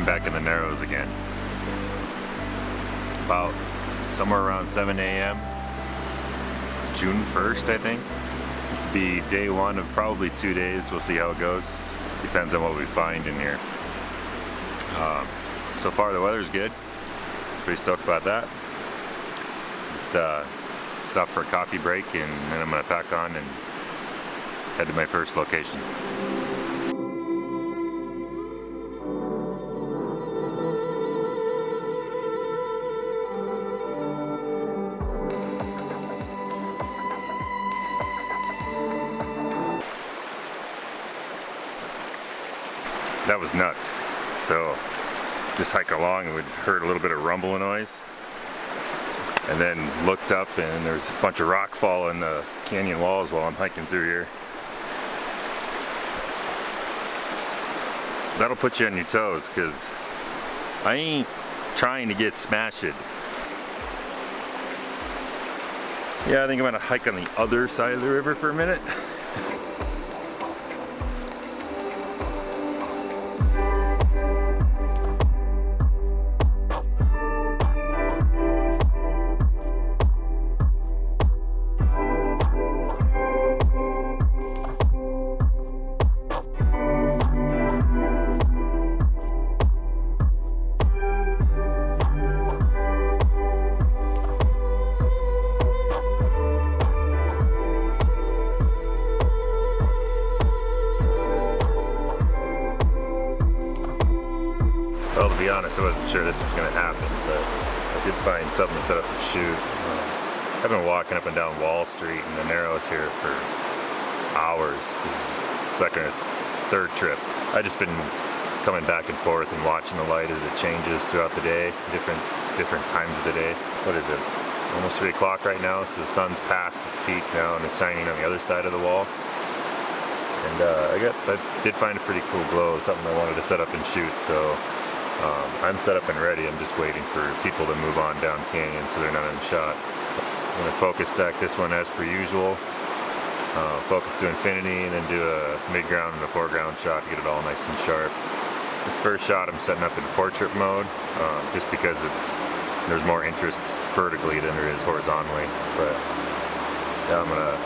back in the Narrows again. About somewhere around 7 a.m. June 1st, I think. This will be day one of probably 2 days. We'll see how it goes. Depends on what we find in here. So far the weather's good. Pretty stoked about that. Just stop for a coffee break and then I'm gonna pack on and head to my first location. That was nuts. So just hike along and we'd heard a little bit of rumble noise. And then looked up and there's a bunch of rock fall in the canyon walls while I'm hiking through here. That'll put you on your toes because I ain't trying to get smashed. Yeah, I think I'm gonna hike on the other side of the river for a minute. Well, to be honest, I wasn't sure this was going to happen, but I did find something to set up and shoot. I've been walking up and down Wall Street in the Narrows here for hours. This is the second or third trip. I've just been coming back and forth and watching the light as it changes throughout the day, different times of the day. What is it? Almost 3 o'clock right now, so the sun's past its peak now and it's shining on the other side of the wall. And I did find a pretty cool glow, something I wanted to set up and shoot, so I'm set up and ready. I'm just waiting for people to move on down canyon so they're not in shot. I'm going to focus stack this one as per usual, focus to infinity, and then do a mid-ground and a foreground shot to get it all nice and sharp. This first shot I'm setting up in portrait mode, just because there's more interest vertically than there is horizontally. But yeah, I'm gonna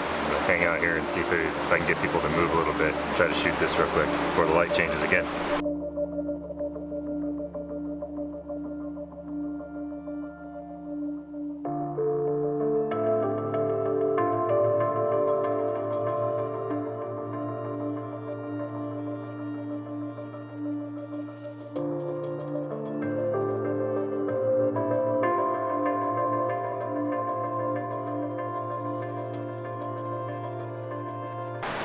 hang out here and see if I can get people to move a little bit. Try to shoot this real quick before the light changes again.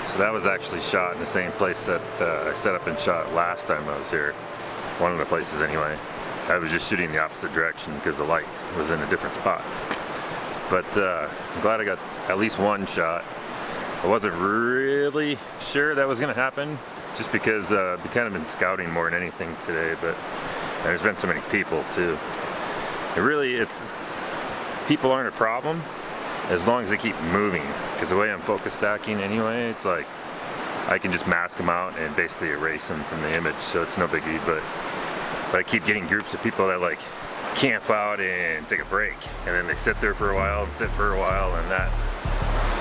So that was actually shot in the same place that I set up and shot last time I was here. One of the places anyway. I was just shooting the opposite direction because the light was in a different spot. But I'm glad I got at least one shot. I wasn't really sure that was going to happen just because we kind of been scouting more than anything today, but there's been so many people too. People aren't a problem as long as they keep moving, because the way I'm focus stacking anyway, it's like I can just mask them out and basically erase them from the image, so it's no biggie. But I keep getting groups of people that like camp out and take a break, and then they sit there for a while and sit for a while, and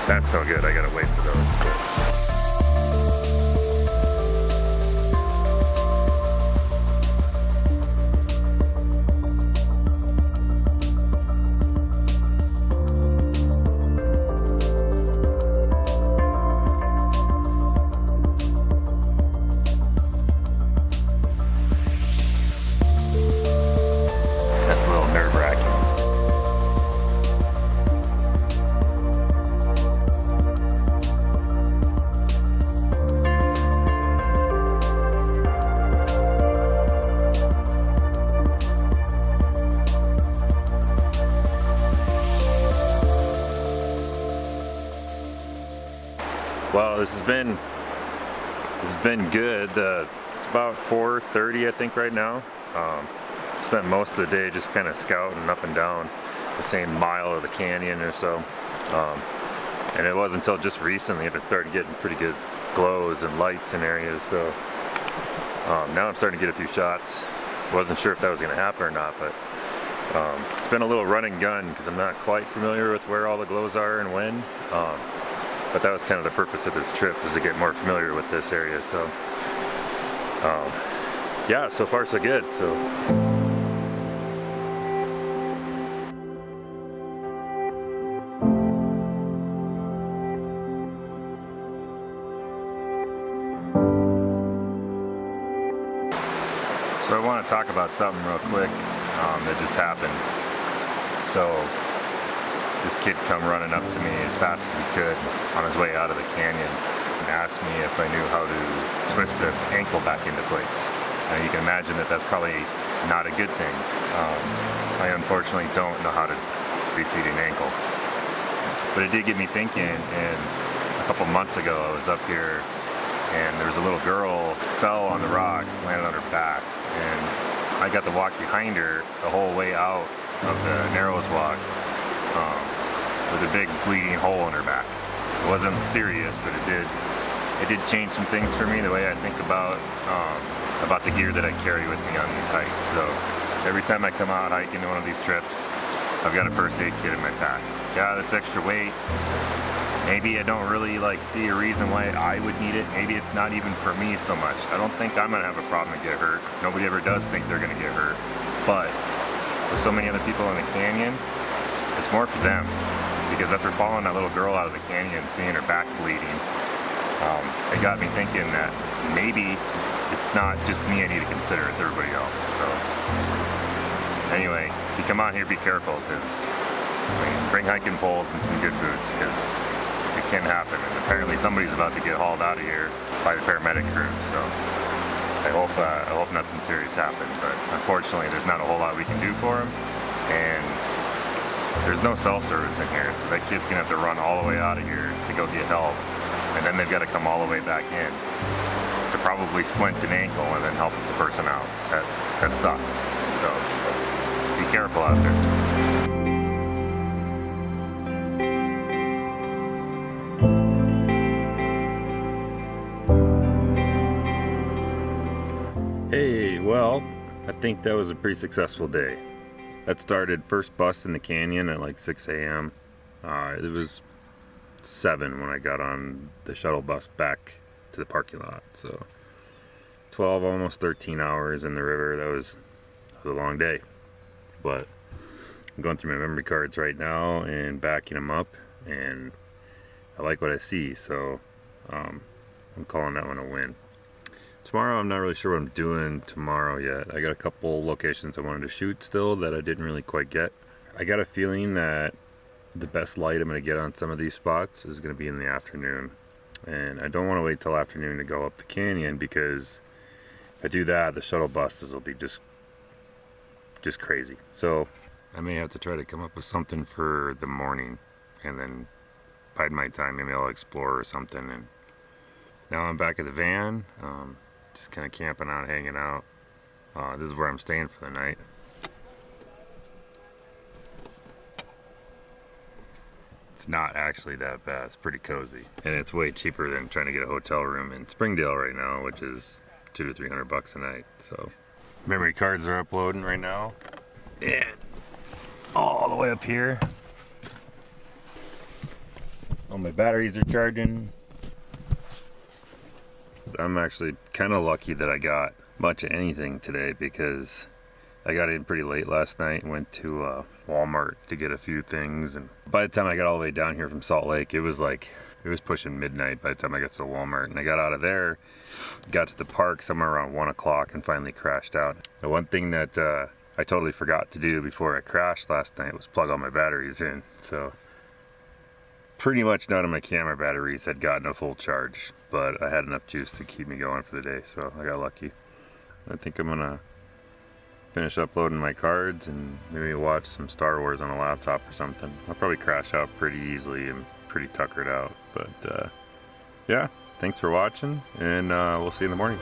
that's no good. I gotta wait for those. But well, this has been good. It's about 4:30 I think right now. Spent most of the day just kind of scouting up and down the same mile of the canyon or so. And it wasn't until just recently that I started getting pretty good glows and lights in areas. So now I'm starting to get a few shots. wasn't sure if that was going to happen or not, but it's been a little run and gun because I'm not quite familiar with where all the glows are and when. But that was kind of the purpose of this trip, was to get more familiar with this area. So yeah, so far so good. So I want to talk about something real quick that just happened. So this kid come running up to me as fast as he could on his way out of the canyon and asked me if I knew how to twist an ankle back into place. And you can imagine that that's probably not a good thing. I unfortunately don't know how to reseat an ankle. But it did get me thinking, and a couple months ago I was up here and there was a little girl fell on the rocks, landed on her back, and I got to walk behind her the whole way out of the Narrows walk with a big bleeding hole in her back. It wasn't serious, but it did change some things for me, the way I think about the gear that I carry with me on these hikes. So every time I come out hiking to one of these trips, I've got a first aid kit in my pack. Yeah, that's extra weight. Maybe I don't really see a reason why I would need it. Maybe it's not even for me so much. I don't think I'm gonna have a problem to get hurt. Nobody ever does think they're gonna get hurt. But with so many other people in the canyon, it's more for them. Because after following that little girl out of the canyon and seeing her back bleeding, it got me thinking that maybe it's not just me I need to consider, it's everybody else. So anyway, if you come out here, be careful, because bring hiking poles and some good boots, because it can happen, and apparently somebody's about to get hauled out of here by the paramedic crew. So I hope nothing serious happened, but unfortunately there's not a whole lot we can do for him, and there's no cell service in here, so that kid's gonna have to run all the way out of here to go get help, and then they've got to come all the way back in to probably splint an ankle and then help the person out. That sucks. So be careful out there. Hey, well, I think that was a pretty successful day. That started first bus in the canyon at like 6 a.m. It was 7 when I got on the shuttle bus back to the parking lot. So 12, almost 13 hours in the river. That was a long day. But I'm going through my memory cards right now and backing them up, and I like what I see. So I'm calling that one a win. Tomorrow, I'm not really sure what I'm doing tomorrow yet. I got a couple locations I wanted to shoot still that I didn't really quite get. I got a feeling that the best light I'm going to get on some of these spots is going to be in the afternoon. And I don't want to wait till afternoon to go up the canyon, because if I do that, the shuttle buses will be just crazy. So I may have to try to come up with something for the morning, and then bide my time. Maybe I'll explore or something. And now I'm back at the van. Just kind of camping out, hanging out. This is where I'm staying for the night. It's not actually that bad. It's pretty cozy, and it's way cheaper than trying to get a hotel room in Springdale right now, which is $200 to $300 a night. So memory cards are uploading right now, and all the way up here, all my batteries are charging. I'm actually kind of lucky that I got much of anything today, because I got in pretty late last night and went to Walmart to get a few things, and by the time I got all the way down here from Salt Lake, it was pushing midnight by the time I got to the Walmart. And I got out of there, got to the park somewhere around 1 o'clock, and finally crashed out. The one thing that I totally forgot to do before I crashed last night was plug all my batteries in. So pretty much none of my camera batteries had gotten a full charge, but I had enough juice to keep me going for the day, so I got lucky. I think I'm gonna finish uploading my cards and maybe watch some Star Wars on a laptop or something. I'll probably crash out pretty easily and pretty tuckered out, but yeah, thanks for watching, and we'll see you in the morning.